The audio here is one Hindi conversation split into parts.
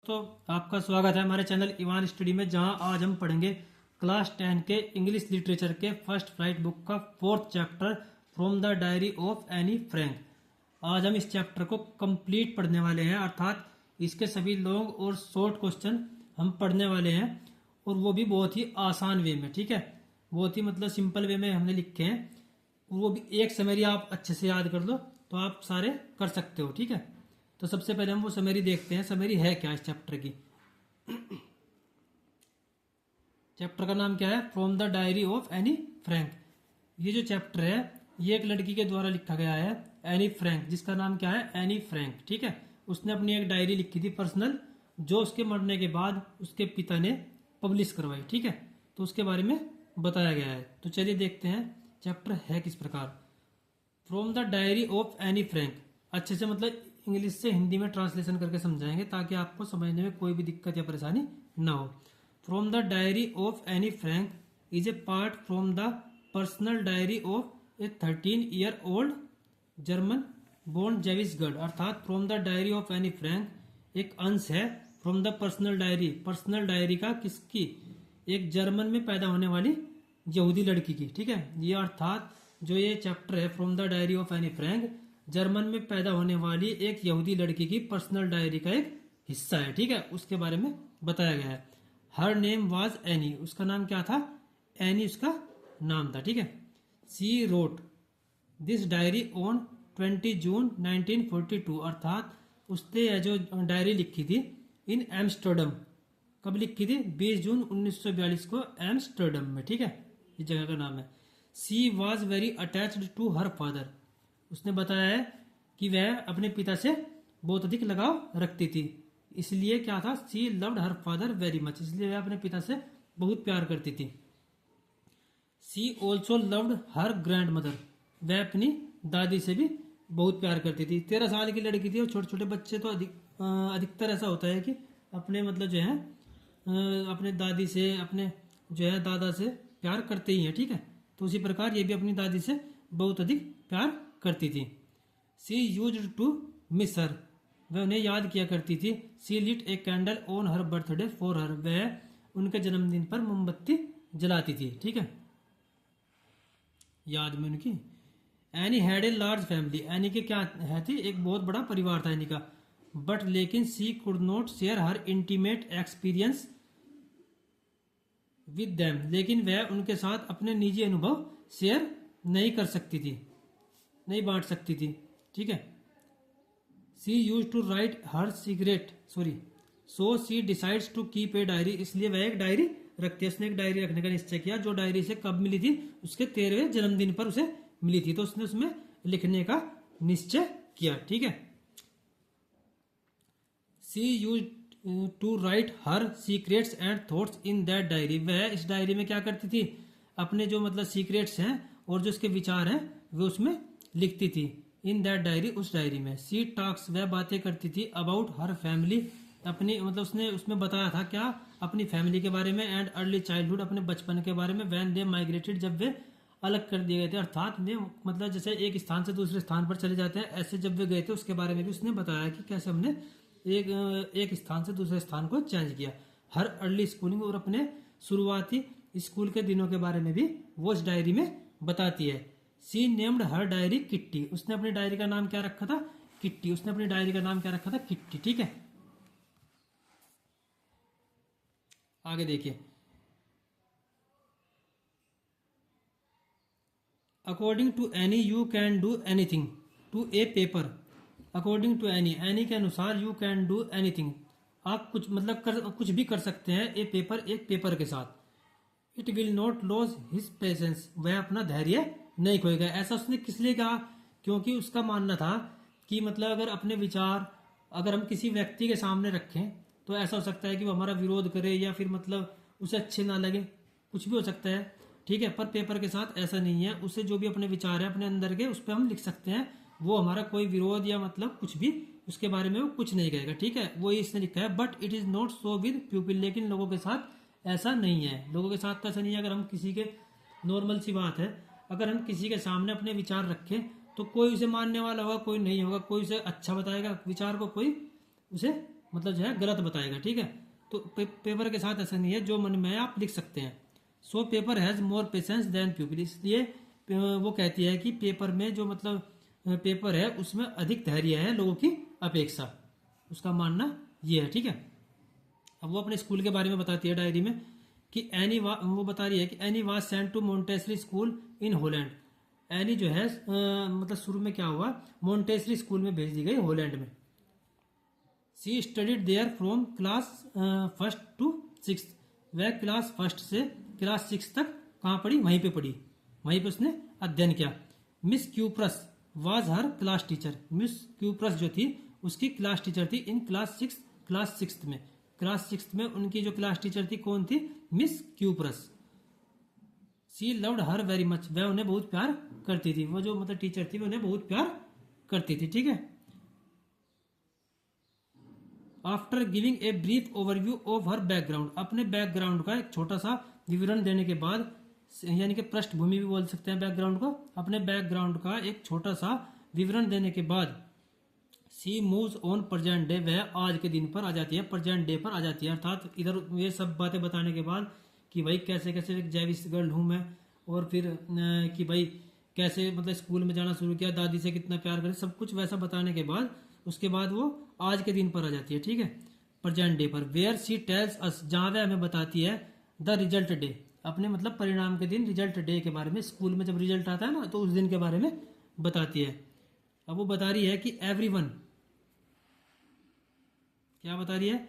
तो आपका स्वागत है हमारे चैनल इवान स्टडी में, जहां आज हम पढ़ेंगे क्लास 10 के इंग्लिश लिटरेचर के फर्स्ट फ्लाइट बुक का 4th chapter from the diary of Anne Frank. आज हम इस चैप्टर को कंप्लीट पढ़ने वाले हैं, अर्थात इसके सभी लॉन्ग और शॉर्ट क्वेश्चन हम पढ़ने वाले हैं, और वो भी बहुत ही आसान वे में। ठीक है, बहुत ही मतलब सिंपल वे में हमने लिखे हैं, वो भी एक समरी आप अच्छे से याद कर लो तो आप सारे कर सकते हो। ठीक है, तो सबसे पहले हम वो समरी देखते हैं, समरी है क्या इस चैप्टर की। चैप्टर का नाम क्या है? From the diary of Anne Frank. ये जो चैप्टर है ये एक लड़की के द्वारा लिखा गया है, एनी फ्रैंक, जिसका नाम क्या है? Anne Frank. ठीक है, उसने अपनी एक डायरी लिखी थी पर्सनल, जो उसके मरने के बाद उसके पिता ने पब्लिश करवाई। ठीक है, तो उसके बारे में बताया गया है। तो चलिए देखते हैं चैप्टर है किस प्रकार। From the diary of Anne Frank, अच्छे से मतलब इंग्लिश से हिंदी में ट्रांसलेशन करके समझाएंगे ताकि आपको समझने में कोई भी दिक्कत या परेशानी ना हो। From the diary of Anne Frank is a part from the personal diary of a 13-year old German born Jewish girl. अर्थात from the diary of Anne Frank एक अंश है from the personal diary, personal diary का किसकी? एक जर्मन में पैदा होने वाली यहूदी लड़की की। ठीक है, ये अर्थात जो ये चैप्टर है from the diary of Anne Frank German में पैदा होने वाली एक यहूदी लड़की की पर्सनल डायरी का एक हिस्सा है। ठीक है, उसके बारे में बताया गया है। हर नेम वाज एनी, उसका नाम क्या था? एनी उसका नाम था। ठीक है, सी wrote this diary on 20 June 1942। अर्थात उसने जो डायरी लिखी थी इन एम्स्टर्डम। कब लिखी थी? 20 जून 1942 को एम्स्टर्डम में। ठीक है, इस जगह का नाम है। She was very attached to her father. उसने बताया है कि वह अपने पिता से बहुत अधिक लगाव रखती थी, इसलिए क्या था? She loved her father very much, इसलिए वह अपने पिता से बहुत प्यार करती थी। She also loved her grandmother, वह अपनी दादी से भी बहुत प्यार करती थी। 13 साल की लड़की थी, और छोटे छोटे बच्चे तो अधिकतर ऐसा होता है कि अपने मतलब जो है अपने दादी से, अपने जो है दादा से प्यार करते ही हैं। ठीक है, तो उसी प्रकार ये भी अपनी दादी से बहुत अधिक प्यार करती थी। She used to miss her, वह उन्हें याद किया करती थी। She lit a candle on her birthday for her, वह उनके जन्मदिन पर मोमबत्ती जलाती थी। ठीक है, याद में उनकी। Any had a large family, Anne के क्या है थी? एक बहुत बड़ा परिवार था एनी का। बट लेकिन she could not share her intimate experience with them, लेकिन वह उनके साथ अपने निजी अनुभव शेयर नहीं कर सकती थी, नहीं बांट सकती थी। ठीक है, she use to write her secret so she decides to keep a diary, इसलिए वह एक डायरी रखती है। उसने एक डायरी रखने का निश्चय किया, जो डायरी से कब मिली थी? उसके 13वें जन्मदिन पर उसे मिली थी, तो उसने उसमें लिखने का निश्चय किया। ठीक है, she use to write her secrets and thoughts in that diary, वह इस डायरी में क्या करती थी? अपने जो मतलब सीक्रेट्स हैं और जो उसके विचार हैं वो उसमें लिखती थी। इन दैट डायरी, उस डायरी में। सी टॉक्स, वह बातें करती थी अबाउट हर फैमिली, अपनी मतलब उसने उसमें बताया था क्या? अपनी फैमिली के बारे में। एंड अर्ली चाइल्डहुड, अपने बचपन के बारे में। व्हेन दे माइग्रेटेड, जब वे अलग कर दिए गए थे, अर्थात वे मतलब जैसे एक स्थान से दूसरे स्थान पर चले जाते हैं, ऐसे जब वे गए थे उसके बारे में भी उसने बताया कि कैसे हमने एक स्थान से दूसरे स्थान को चेंज किया। हर अर्ली स्कूलिंग, और अपने शुरुआती स्कूल के दिनों के बारे में भी वो इस डायरी में बताती है। सी नेम्ड हर डायरी किट्टी, उसने अपनी डायरी का नाम क्या रखा था? किट्टी। उसने अपनी डायरी का नाम क्या रखा था? किट्टी। ठीक है, आगे देखिए। According to Anne you can do anything to a paper. According to Anne, Anne के अनुसार यू कैन डू एनीथिंग, आप कुछ मतलब कुछ भी कर सकते हैं। ए पेपर, एक पेपर के साथ। It will not lose his patience, वह अपना धैर्य नहीं खोएगा। ऐसा उसने किस लिए कहा? क्योंकि उसका मानना था कि मतलब अगर अपने विचार अगर हम किसी व्यक्ति के सामने रखें तो ऐसा हो सकता है कि वो हमारा विरोध करे, या फिर मतलब उसे अच्छे ना लगे, कुछ भी हो सकता है। ठीक है, पर पेपर के साथ ऐसा नहीं है। उसे जो भी अपने विचार है अपने अंदर के, उस पर हम लिख सकते हैं, वो हमारा कोई विरोध या मतलब कुछ भी उसके बारे में वो कुछ नहीं कहेगा। ठीक है, वो इसने लिखा है। But it is not so with people, लेकिन लोगों के साथ ऐसा नहीं है। लोगों के साथ ऐसा नहीं है। अगर हम किसी के, नॉर्मल सी बात है, अगर हम किसी के सामने अपने विचार रखें तो कोई उसे मानने वाला होगा, कोई नहीं होगा। कोई उसे अच्छा बताएगा विचार को, कोई उसे मतलब जो है गलत बताएगा, ठीक है। तो पेपर के साथ ऐसा नहीं है, जो मन में है आप लिख सकते हैं। So paper has more patience than pupil, इसलिए वो कहती है कि पेपर में जो मतलब पेपर है उसमें अधिक धैर्य है लोगों की अपेक्षा, उसका मानना ये है, ठीक है। अब वो अपने स्कूल के बारे में बताती है डायरी में कि वो बता रही है कि Anne was sent to Montessori school in Holland. Anne जो है मतलब शुरू में क्या हुआ, मोंटेसरी स्कूल में भेज दी गई हॉलैंड में। She studied there from class first to six, वह क्लास फर्स्ट से क्लास सिक्स तक कहाँ पढ़ी, वहीं पे पढ़ी, वहीं पे उसने अध्ययन किया। Miss Kuperus was her class teacher, miss cuprous जो थी उसकी क्लास टीचर थी इन क्लास सिक्स में, क्लास सिक्स में उनकी जो क्लास टीचर थी कौन थी, मिस क्यूप्रस। सी लव्ड हर वेरी मच, वह उन्हें बहुत प्यार करती थी, वो जो मतलब टीचर थी वो उन्हें बहुत प्यार करती थी, ठीक है। After giving a brief overview of her background, अपने बैकग्राउंड का एक छोटा सा विवरण देने के बाद, यानी कि पृष्ठभूमि भी बोल सकते हैं बैकग्राउंड को, अपने बैकग्राउंड का एक छोटा सा विवरण देने के बाद सी मूव्स ऑन प्रेजेंट डे, वह आज के दिन पर आ जाती है, प्रेजेंट डे पर आ जाती है। अर्थात इधर ये सब बातें बताने के बाद कि भाई कैसे कैसे एक जैविस गर्ल हूँ मैं, और फिर कि भाई कैसे मतलब स्कूल में जाना शुरू किया, दादी से कितना प्यार करे, सब कुछ वैसा बताने के बाद उसके बाद वो आज के दिन पर आ जाती है, ठीक है, प्रेजेंट डे पर। वेयर शी टेल्स अस, जहाँ वह हमें बताती है द रिजल्ट डे, अपने मतलब परिणाम के दिन, रिजल्ट डे के बारे में, स्कूल में जब रिजल्ट आता है ना तो उस दिन के बारे में बताती है। अब वो बता रही है कि एवरीवन, क्या बता रही है,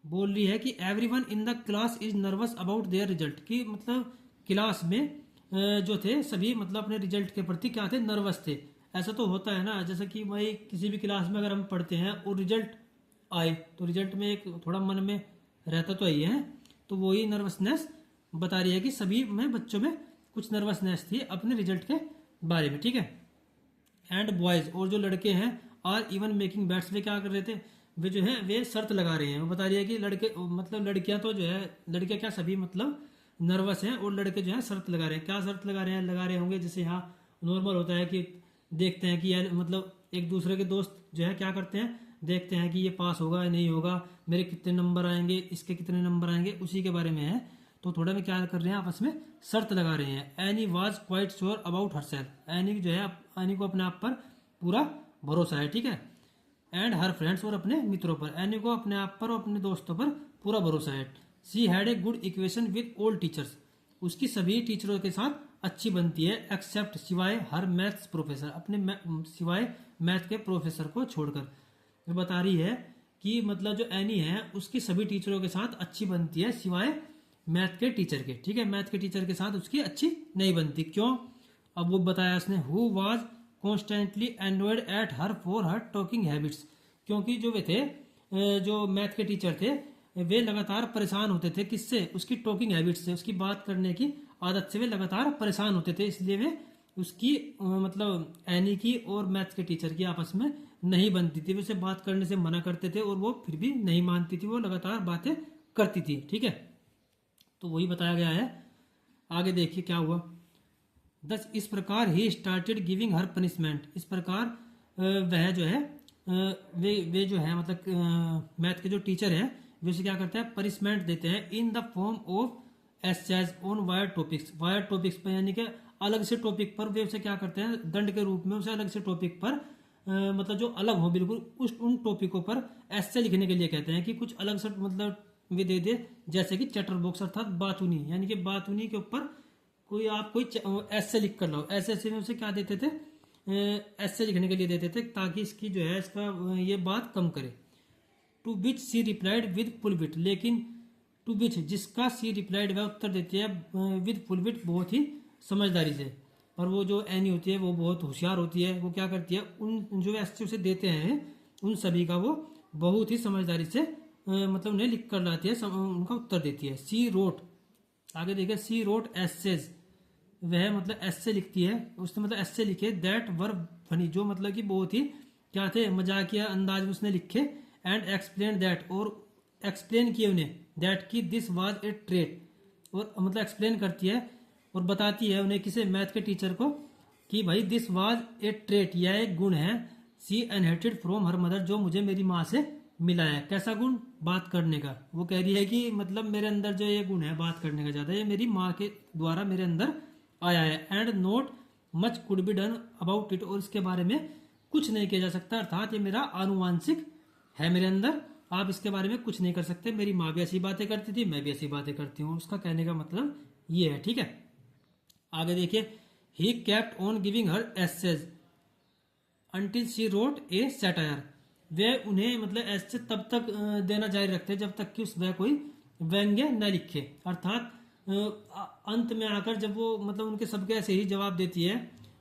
बोल रही है कि everyone in the class is nervous about their result, कि मतलब क्लास में जो थे सभी मतलब अपने रिजल्ट के प्रति क्या थे, नर्वस थे। ऐसा तो होता है ना, जैसे कि भाई किसी भी क्लास में अगर हम पढ़ते हैं और रिजल्ट आए तो रिजल्ट में एक थोड़ा मन में रहता तो ही है, तो वही नर्वसनेस बता रही है कि सभी में बच्चों में कुछ नर्वसनेस थी अपने रिजल्ट के बारे में, ठीक है। एंड बॉयज, और जो लड़के हैं, आर इवन मेकिंग बैट्स, वे क्या कर रहे थे, वे जो है वे शर्त लगा रहे हैं। वो बता रही है कि लड़के मतलब लड़कियां तो जो है, लड़के क्या सभी मतलब नर्वस हैं, और लड़के जो है शर्त लगा रहे हैं। क्या शर्त लगा रहे होंगे, जैसे यहाँ नॉर्मल होता है कि देखते हैं कि यार मतलब एक दूसरे के दोस्त जो है क्या करते हैं, देखते हैं कि ये पास होगा या नहीं होगा, मेरे कितने नंबर आएंगे, इसके कितने नंबर आएंगे, उसी के बारे में है। तो थोड़ा में क्या कर रहे हैं, आपस में शर्त लगा रहे हैं। Any was quite sure about herself, any जो है एनी को अपने आप पर पूरा भरोसा है, ठीक है। एंड हर फ्रेंड्स, और अपने मित्रों पर, एनी को अपने आप पर और अपने दोस्तों पर पूरा भरोसा है। She had a good equation with all teachers, उसकी सभी टीचरों के साथ अच्छी बनती है, एक्सेप्ट सिवाय हर मैथ्स प्रोफेसर, अपने सिवाय मैथ के प्रोफेसर को छोड़कर। वो बता रही है कि मतलब जो एनी है उसकी सभी टीचरों के साथ अच्छी बनती है सिवाय मैथ के टीचर के, ठीक है। मैथ के टीचर के साथ उसकी अच्छी नहीं बनती, क्यों, अब वो बताया उसने। Who was constantly annoyed at her for her talking habits, क्योंकि जो वे थे जो मैथ के टीचर थे वे लगातार परेशान होते थे, किससे, उसकी टॉकिंग हैबिट्स से, उसकी बात करने की आदत से वे लगातार परेशान होते थे, इसलिए वे उसकी मतलब एनी की और मैथ्स के टीचर की आपस में नहीं बनती थी। वे उसे बात करने से मना करते थे और वो फिर भी नहीं मानती थी, वो लगातार बातें करती थी, ठीक है। तो वही बताया गया है, आगे देखिए क्या हुआ। दस, इस प्रकार he started giving her punishment, इस प्रकार वह जो है वे जो है मतलब मैथ के जो टीचर हैं वे उसे क्या करते हैं, पनिशमेंट देते हैं in the form of essays on wire topics, wire topics पर, यानी कि अलग से टॉपिक पर वे उसे क्या करते हैं, दंड के रूप में उसे अलग से टॉपिक पर मतलब जो अलग हो बिल्कुल उन टॉपिकों पर ऐसे लिखने के लिए कहते हैं कि कुछ अलग से मतलब वे दे दे, जैसे कि चैटर बॉक्स अर्थात बातूनी, यानी कि बातूनी के ऊपर कोई आप कोई ऐसे लिख कर लो, ऐसे में उसे क्या देते थे, ऐसे लिखने के लिए देते थे ताकि इसकी जो है इसका ये बात कम करे। To which she replied with full wit, लेकिन टू विच जिसका सी रिप्लाइड वह उत्तर देती है विद फुल विट, बहुत ही समझदारी से। और वो जो एनी होती है वो बहुत होशियार होती है, वो क्या करती है, उन जो ऐसे उसे देते हैं उन सभी का वो बहुत ही समझदारी से मतलब उन्हें लिख कर लाती है, उनका उत्तर देती है। सी रोट, आगे देखिए, सी रोट एसेज, वह मतलब ऐसे लिखती है, उसने मतलब ऐसे लिखे दैट वर फनी, जो मतलब कि बहुत ही क्या थे, मजाकिया अंदाज में उसने लिखे। एंड एक्सप्लेन दैट, और एक्सप्लेन किए उन्हें, दैट की दिस वाज ए ट्रेट, और मतलब एक्सप्लेन करती है और बताती है उन्हें, किसे, मैथ के टीचर को, कि भाई दिस वाज ए ट्रेट, यह एक गुण है, सी इनहेरिटेड फ्रॉम हर मदर, जो मुझे मेरी माँ से मिला है। कैसा गुण? बात करने का। वो कह रही है कि मतलब मेरे अंदर जो ये गुण है बात करने का ज़्यादा, ये मेरी माँ के द्वारा मेरे अंदर आया है। And note much could be done about it, और इसके बारे में कुछ नहीं किया जा सकता, अर्थात ये मेरा आनुवांशिक है मेरे अंदर, आप इसके बारे में कुछ नहीं कर सकते। मेरी माँ भी ऐसी बातें करती थी, मैं भी ऐसी बातें करती हूँ। उसका कहने का मतलब ये है, ठीक है। आगे देखिए, he kept on giving her essays until she wrote a satire. वे उन्हें मतलब ऐसे तब तक देना जारी रखते हैं जब तक कि वह कोई व्यंग्य न लिखे, अर्थात अंत में आकर जब वो मतलब उनके सबके ऐसे ही जवाब देती है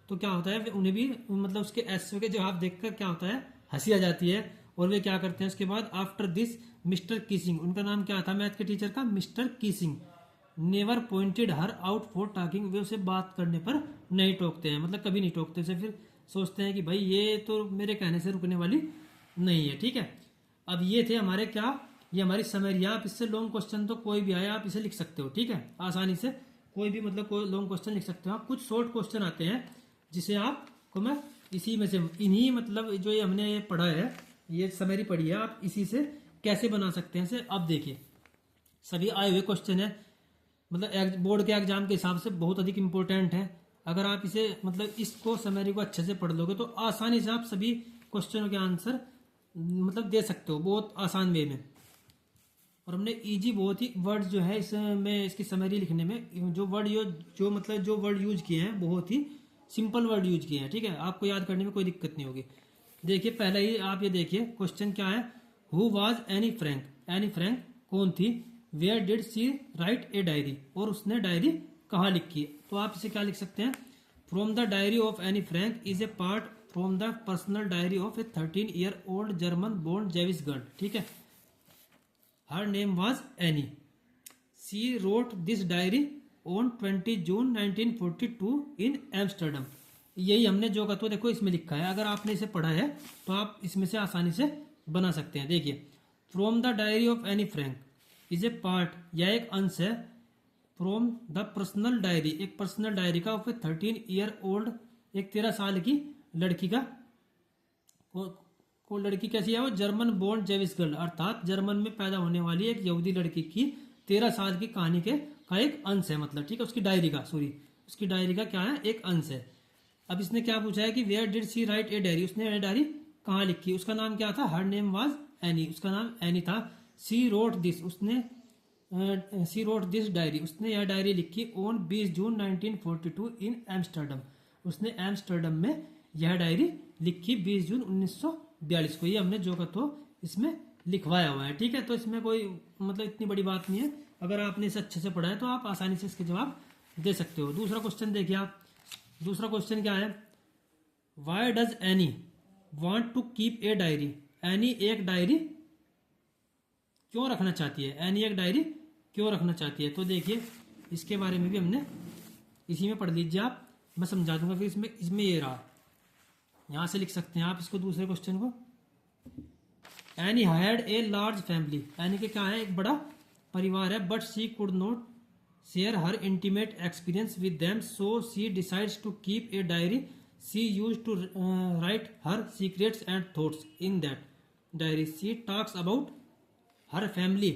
तो क्या होता है, उन्हें भी मतलब उसके ऐसे के जवाब देखकर क्या होता है, हंसी आ जाती है। और वे क्या करते हैं उसके बाद, आफ्टर दिस मिस्टर कीसिंग, उनका नाम क्या था मैथ के टीचर का, mister Keesing, never pointed her out for talking, वे उसे बात करने पर नहीं टोकते हैं, मतलब कभी नहीं टोकते उसे, फिर सोचते हैं कि भाई ये तो मेरे कहने से रुकने वाली नहीं है, ठीक है। अब ये थे हमारे क्या, ये हमारी समरी। आप इससे लॉन्ग क्वेश्चन तो कोई भी आए आप इसे लिख सकते हो, ठीक है, आसानी से कोई भी मतलब कोई लॉन्ग क्वेश्चन लिख सकते हो आप। कुछ शॉर्ट क्वेश्चन आते हैं जिसे आपको मैं इसी में से इन्हीं मतलब जो ये हमने ये पढ़ा है, ये समरी पढ़ी है, आप इसी से कैसे बना सकते हैं इसे। अब देखिए सभी आए हुए क्वेश्चन है, मतलब बोर्ड के एग्जाम के हिसाब से बहुत अधिक इंपॉर्टेंट है। अगर आप इसे मतलब इसको समरी को अच्छे से पढ़ लोगे तो आसानी से आप सभी क्वेश्चनों के आंसर मतलब दे सकते हो बहुत आसान वे में। और हमने इजी बहुत ही वर्ड जो है इसमें इसकी समरी लिखने में जो वर्ड जो मतलब जो वर्ड यूज किए हैं बहुत ही सिंपल वर्ड यूज किए हैं, ठीक है, आपको याद करने में कोई दिक्कत नहीं होगी। देखिए पहले ही आप ये देखिए क्वेश्चन क्या है, who was Anne Frank, Anne Frank कौन थी, where did she write a diary, और उसने डायरी कहाँ लिखी। तो आप इसे क्या लिख सकते हैं, from the diary of Anne Frank is a part from the personal diary of a 13-year-old German born Jewish girl, ठीक है। Her name was Anne, she wrote this diary on 20 June 1942 in Amsterdam. यही हमने जो का तो देखो इसमें लिखा है, अगर आपने इसे पढ़ा है तो आप इसमें से आसानी से बना सकते हैं। देखिए from the diary of Anne Frank is a part, यह एक अंश है, फ्रॉम द पर्सनल डायरी, एक पर्सनल डायरी का, ऑफ ए 13-year-old, एक 13 साल की लड़की का, को लड़की कैसी है वो, जर्मन बोर्न जेविश गर्ल, अर्थात जर्मन में पैदा होने वाली एक यहूदी लड़की की 13 साल की कहानी का एक अंश है, मतलब ठीक है, उसकी डायरी का, सॉरी उसकी डायरी का क्या है, एक अंश है। अब इसने क्या पूछा है कि where did she write a diary, उसने डायरी कहाँ लिखी, उसका नाम क्या था, हर नेम वाज एनी, उसका नाम एनी था। सी रोट दिस, उसने सी रोट दिस डायरी, उसने यह डायरी लिखी ऑन 20 जून 1942 इन एम्स्टर्डम, उसने एम्स्टर्डम में यह डायरी लिखी 20 जून 1942 को। ये हमने जो का तो इसमें लिखवाया हुआ है, ठीक है। तो इसमें कोई मतलब इतनी बड़ी बात नहीं है, अगर आपने इसे अच्छे से पढ़ा है तो आप आसानी से इसके जवाब दे सकते हो। दूसरा क्वेश्चन देखिए आप, दूसरा क्वेश्चन क्या है, why does Anne want to keep a diary, Anne एक डायरी क्यों रखना चाहती है, एनी एक डायरी क्यों रखना चाहती है। तो देखिए इसके बारे में भी हमने इसी में पढ़ लीजिए आप, मैं समझा दूंगा फिर। इसमें इसमें ये रहा, यहां से लिख सकते हैं आप इसको, दूसरे क्वेश्चन को। Anne had a large family, Anne के क्या है, एक बड़ा परिवार है, but she could not share her intimate experience with them, so she decides to keep a diary, she use to write her secrets and thoughts in that diary, she talks about her family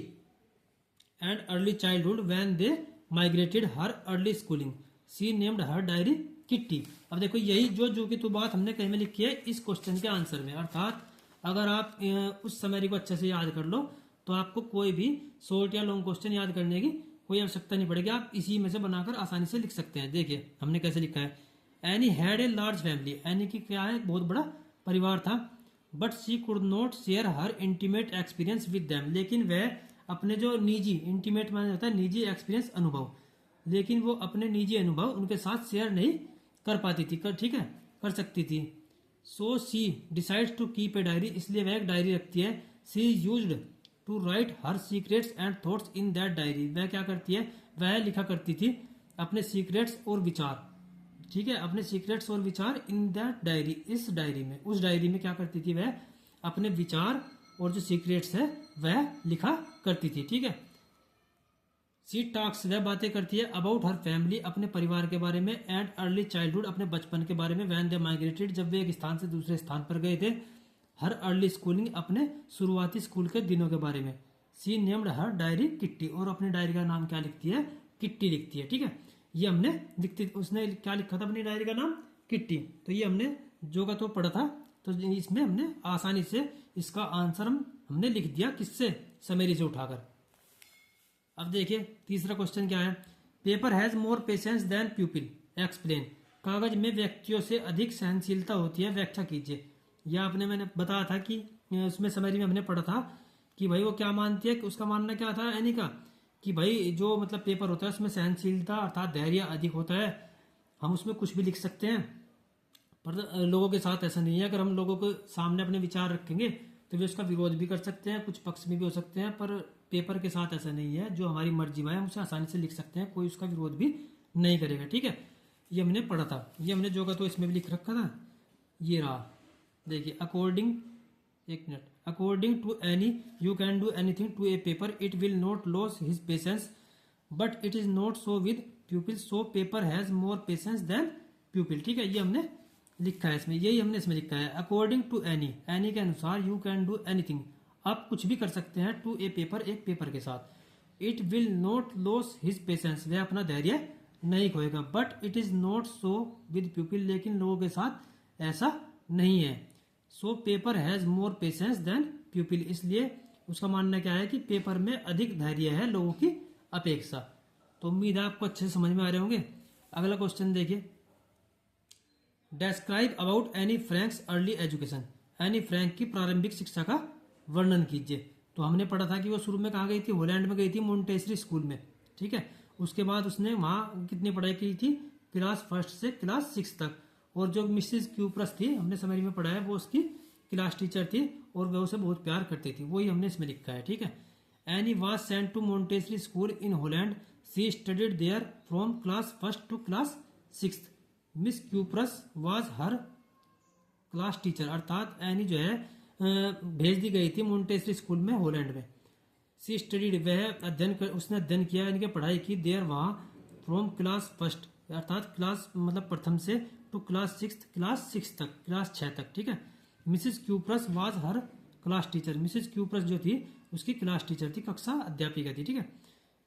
and early childhood when they migrated her early schooling, she named her diary Kitty. अब देखो यही जो की तो बात हमने कहीं में लिखी है इस क्वेश्चन के आंसर में, अर्थात अगर आप उस समरी को अच्छे से याद कर लो तो आपको कोई भी शॉर्ट या लॉन्ग क्वेश्चन याद करने की कोई आवश्यकता नहीं पड़ेगी, आप इसी में से बनाकर आसानी से लिख सकते हैं। देखिए हमने कैसे लिखा है, any had a large family, any की क्या है, बहुत बड़ा परिवार था, but she could not share her intimate experience with them, लेकिन वह अपने जो निजी, इंटीमेट माने होता है निजी एक्सपीरियंस अनुभव, लेकिन वो अपने निजी अनुभव उनके साथ शेयर नहीं कर पाती थी, ठीक है, कर सकती थी। So she decides to keep a diary, इसलिए वह एक डायरी रखती है। She used to write her secrets and thoughts in that diary, वह क्या करती है, वह लिखा करती थी अपने सीक्रेट्स और विचार, ठीक है, अपने सीक्रेट्स और विचार इन दैट डायरी, इस डायरी में, उस डायरी में क्या करती थी, वह अपने विचार और जो सीक्रेट्स है वह लिखा करती थी, ठीक है। शी टॉक्स, वह बातें करती है, अबाउट हर फैमिली, अपने परिवार के बारे में, एंड अर्ली चाइल्डहुड, अपने बचपन के बारे में, व्हेन दे माइग्रेटेड, जब वे एक स्थान से दूसरे स्थान पर गए थे, हर अर्ली स्कूलिंग, अपने शुरुआती स्कूल के दिनों के बारे में। सी नेम्ड हर डायरी किट्टी, और अपनी डायरी का नाम क्या लिखती है? किट्टी लिखती है। ठीक है, ये हमने लिखती, उसने क्या लिखा था अपनी डायरी का नाम? किट्टी। तो ये हमने जो का तो पढ़ा था, तो इसमें हमने आसानी से इसका आंसर हमने लिख दिया, किससे? समरी से उठाकर। अब देखिए तीसरा क्वेश्चन क्या है? Paper has more patience than pupil, explain. कागज में व्यक्तियों से अधिक सहनशीलता होती है, व्याख्या कीजिए। यह मैंने बताया था कि उसमें समरी में हमने पढ़ा था कि भाई वो क्या मानती है, कि उसका मानना क्या था एनी का, कि भाई जो मतलब पेपर होता है उसमें सहनशीलता अर्थात धैर्य अधिक होता है, हम उसमें कुछ भी लिख सकते हैं। पर लोगों के साथ ऐसा नहीं है, अगर हम लोगों के सामने अपने विचार रखेंगे तो वे उसका विरोध भी कर सकते हैं, कुछ पक्ष में भी हो सकते हैं, पर पेपर के साथ ऐसा नहीं है, जो हमारी मर्जी में है हम उसे आसानी से लिख सकते हैं, कोई उसका विरोध भी नहीं करेगा। ठीक है, ये हमने पढ़ा था, ये हमने जो का तो इसमें भी लिख रखा था, ये रहा। देखिए अकॉर्डिंग, एक minute, according to Anne you can do anything to a paper, it will not lose his patience, but it is not so with pupil, so paper has more patience than pupil. ठीक है, ये हमने लिखा है इसमें, यही हमने इसमें लिखा है। अकॉर्डिंग टू एनी, एनी के अनुसार, यू कैन डू एनीथिंग, आप कुछ भी कर सकते हैं, टू ए पेपर, एक पेपर के साथ। It will not lose his patience, वह अपना धैर्य नहीं खोएगा, but it is not so with people, लेकिन लोगों के साथ ऐसा नहीं है। So paper has more patience than people, इसलिए उसका मानना क्या है कि पेपर में अधिक धैर्य है लोगों की अपेक्षा। तो उम्मीद है आपको अच्छे से समझ में आ रहे होंगे। अगला क्वेश्चन देखिए, describe about any Franks early education, Anne Frank की प्रारंभिक शिक्षा का वर्णन कीजिए। तो हमने पढ़ा था कि वो शुरू में कहाँ गई थी? हॉलैंड में गई थी, मोंटेसरी स्कूल में। ठीक है, उसके बाद उसने वहाँ कितनी पढ़ाई की थी? क्लास 1 से क्लास 6 तक। और जो मिसेस क्यूप्रस थी, हमने समरी में पढ़ा है, वो उसकी क्लास टीचर थी और वह उसे बहुत प्यार करती थी, वही हमने इसमें लिखा है। ठीक है, Anne was sent to Montessori school in Holland, she studied there from class 1 to class 6, Miss Kuperus was her class teacher, अर्थात एनी जो है भेज दी गई थी मोंटेसरी स्कूल में हॉलैंड में। सी स्टडीड, वह अध्ययन उसने अध्ययन किया, यानी कि पढ़ाई की, देयर वहाँ, फ्रॉम क्लास 1 अर्थात क्लास मतलब प्रथम से, टू क्लास 6 क्लास 6 तक, क्लास 6 तक। ठीक है, Mrs Kuperus was her class teacher, Mrs cuprous जो थी उसकी क्लास टीचर थी, कक्षा अध्यापिका थी। ठीक है,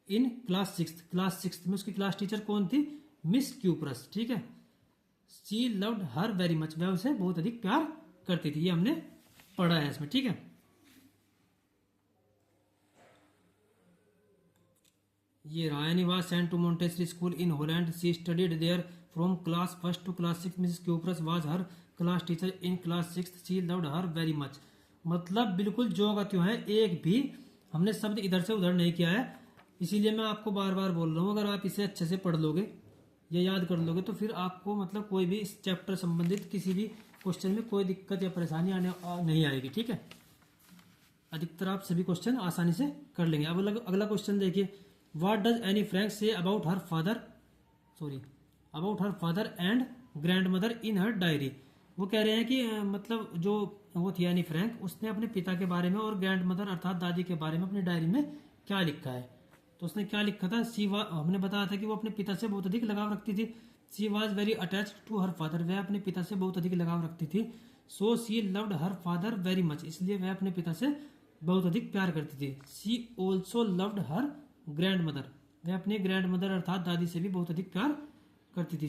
इन क्लास 6, क्लास 6 में उसकी क्लास टीचर कौन थी? Miss cuprous. ठीक है, she loved her very much, वह उसे बहुत अधिक प्यार करती थी, ये हमने पढ़ा है इसमें। ठीक है, ये रहा, Anne was sent to Montessori school in Holland, she studied there from class 1 to class 6, Mrs Kuperus was her class teacher in class 6, she loved her very much. मतलब बिल्कुल जो का त्यों है, एक भी हमने शब्द इधर से उधर नहीं किया है, इसीलिए मैं आपको बार बार बोल रहा हूँ, अगर आप इसे अच्छे से पढ़ लोगे या याद कर लोगे तो फिर आपको मतलब कोई भी इस चैप्टर संबंधित किसी भी क्वेश्चन में कोई दिक्कत या परेशानी नहीं आएगी। ठीक है, अधिकतर आप सभी क्वेश्चन आसानी से कर लेंगे। अब अगला क्वेश्चन देखिए, what does Anne Frank say about her father and grand mother in her diary. वो कह रहे हैं कि मतलब जो वो थी एनी फ्रैंक, उसने अपने पिता के बारे में और ग्रैंड मदर अर्थात दादी के बारे में अपनी डायरी में क्या लिखा है। तो उसने क्या लिखा था? हमने बताया था कि वो अपने पिता से बहुत अधिक लगाव रखती थी। She was very attached to her father, वह अपने पिता से बहुत अधिक लगाव रखती थी। So she loved her father very much, इसलिए वह अपने पिता से बहुत अधिक प्यार करती थी। She also loved her grandmother, वह अपने ग्रैंड मदर अर्थात दादी से भी बहुत अधिक प्यार करती थी।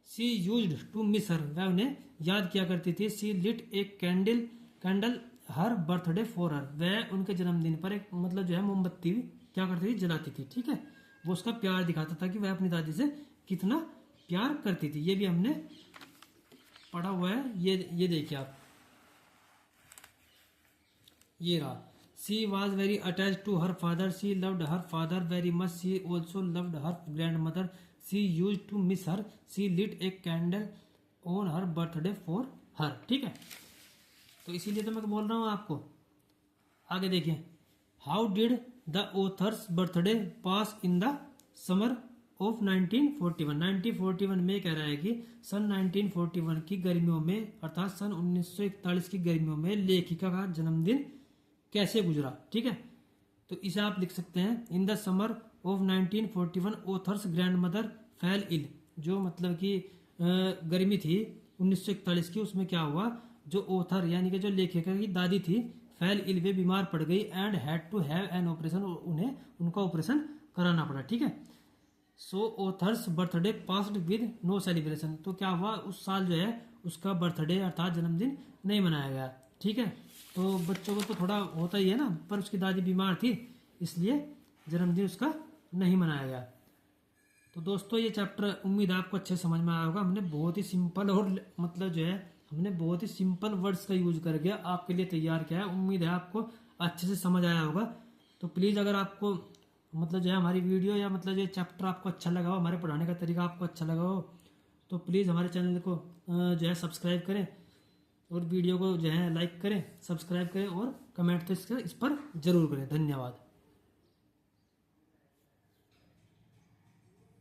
She used to miss her, वह उन्हें याद किया करती थी। She lit a candle her birthday for her, वह उनके जन्मदिन पर एक मतलब जो है मोमबत्ती क्या करती थी? जलाती थी। ठीक है, वो उसका प्यार दिखाता था कि वह अपनी दादी से कितना प्यार करती थी, ये भी हमने पढ़ा हुआ है। ये देखिए आप, ये रहा, she was very attach to her father, she loved her father very much, she also loved her grandmother, she use to miss her, she lit a candle on her birthday for her. ठीक है, तो इसीलिए तो मैं बोल रहा हूँ आपको। आगे देखिए, how did the author's birthday pass in the summer of 1941। 1941 में कह रहा है कि सन 1941 की गर्मियों में अर्थात सन 1941 की गर्मियों में लेखिका का जन्मदिन कैसे गुजरा। ठीक है, तो इसे आप लिख सकते हैं, in the summer of 1941 author's grand mother fell ill, जो मतलब कि गर्मी थी 1941 की, उसमें क्या हुआ? जो ऑथर यानी कि जो लेखिका की दादी थी फेल इल, वे बीमार पड़ गई and had to have an operation, उन्हें उनका ऑपरेशन कराना पड़ा। ठीक है। So author's birthday passed with no celebration, तो क्या हुआ उस साल जो है उसका बर्थडे अर्थात जन्मदिन नहीं मनाया गया। ठीक है। तो बच्चों को तो थोड़ा होता ही है ना, पर उसकी दादी बीमार थी इसलिए जन्मदिन उसका नहीं मनाया गया। तो दोस्तों ये चैप्टर उम्मीद है आपको अच्छे समझ में आया होगा। हमने बहुत ही सिंपल और मतलब जो है हमने बहुत ही सिंपल वर्ड्स का यूज करके आपके लिए तैयार किया है। उम्मीद है आपको अच्छे से समझ आया होगा। तो प्लीज़ अगर आपको मतलब जो है हमारी वीडियो या मतलब ये चैप्टर आपको अच्छा लगा हो, हमारे पढ़ाने का तरीका आपको अच्छा लगा हो, तो प्लीज़ हमारे चैनल को जो है सब्सक्राइब करें और वीडियो को जो है लाइक करें, सब्सक्राइब करें और कमेंट तो इस पर ज़रूर करें। धन्यवाद।